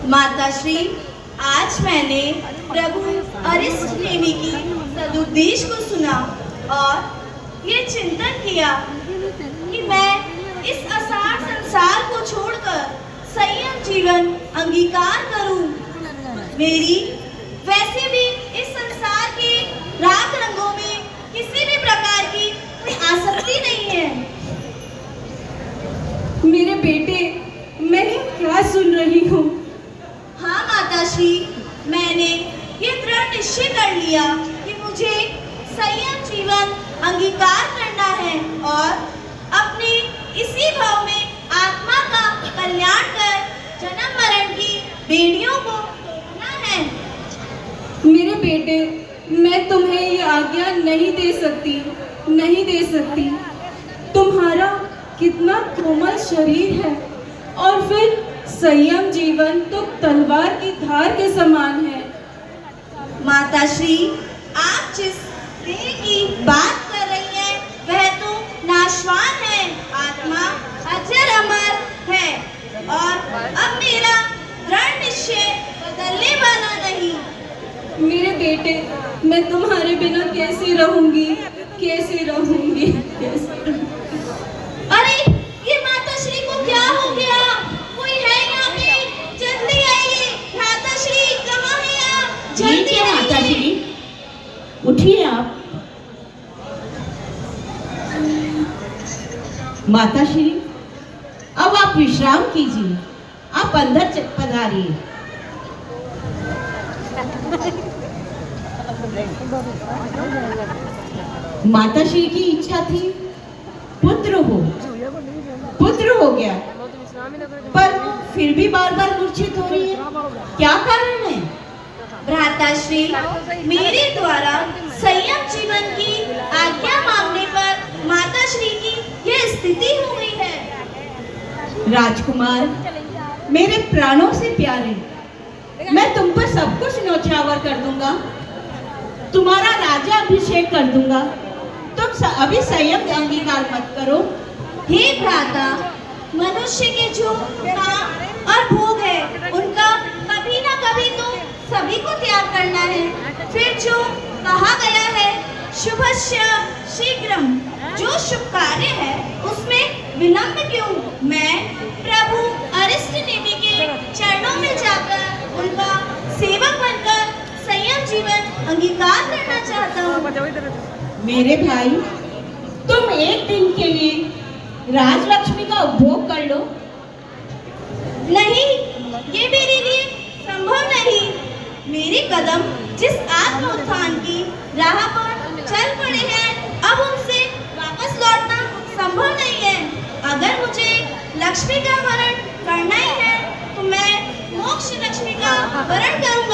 माताश्री, आज मैंने प्रभु अरिष्टनेमि की सदुपदेश को सुना और ये चिंतन किया कि मैं इस असार संसार को छोड़कर संयम जीवन अंगीकार करूं। मेरी वैसे भी इस संसार के राग रंगों में किसी भी प्रकार की कोई आसक्ति नहीं है। मेरे बेटे, मैं क्या सुन रही हूँ? हाँ माताश्री, मैंने ये दृढ़ निश्चय कर लिया कि मुझे संयम जीवन अंगीकार करना है और अपने इसी भाव में आत्मा का कल्याण कर जन्म मरण की बेड़ियों को तोड़ना है। मेरे बेटे, मैं तुम्हें ये आज्ञा नहीं दे सकती। तुम्हारा कितना कोमल शरीर है और फिर संयम जीवन तो तलवार की धार के समान है। माताश्री, आप जिस देह की बात कर रही हैं वह तो नाशवान है, आत्मा अजर अमर है और अब मेरा दृढ़ निश्चय बदलने वाला नहीं। मेरे बेटे, मैं तुम्हारे बिना कैसे रहूंगी? अरे, ये माताश्री को क्या हो गया? कोई है यहाँ पे? जल्दी आइए। माताश्री कहाँ है आप? जल्दी आइए। माताश्री, उठिए आप। माताश्री, अब आप विश्राम कीजिए। आप अंदर पधारिए। माताश्री की इच्छा थी पुत्र हो गया, पर फिर भी बार बार मूर्छित हो रही है। क्या कारण है? भ्राताश्री, मेरे द्वारा संयम जीवन की आज्ञा मांगने पर माताश्री की यह स्थिति हो गई है। राजकुमार, मेरे प्राणों से प्यारे, मैं तुम पर सब कुछ न्योछावर कर दूंगा, तुम्हारा राजा अभिषेक कर दूंगा। तुम अभी संयम अंगीकार मत करो। हे भ्राता, मनुष्य के जो काम और भोग है उनका कभी ना कभी तो सभी को त्याग करना है। फिर जो कहा गया है शुभस्य शीघ्रम, जो शुभ कार्य है उसमें विलंब क्यों? मैं प्रभु अरिष्टनेमि के चरणों में जाकर उनका सेवक बनकर संयम जीवन अंगीकार करना चाहता हूँ। मेरे भाई, तुम एक दिन के लिए राजलक्ष्मी का उपभोग कर लो। नहीं, ये मेरे लिए संभव नहीं। मेरे कदम जिस आत्म उत्थान की राह पर चल पड़े हैं, अब उनसे वापस लौटना संभव नहीं है। अगर मुझे लक्ष्मी का वरण करना ही है तो मैं मोक्ष लक्ष्मी का वरण करूंगा।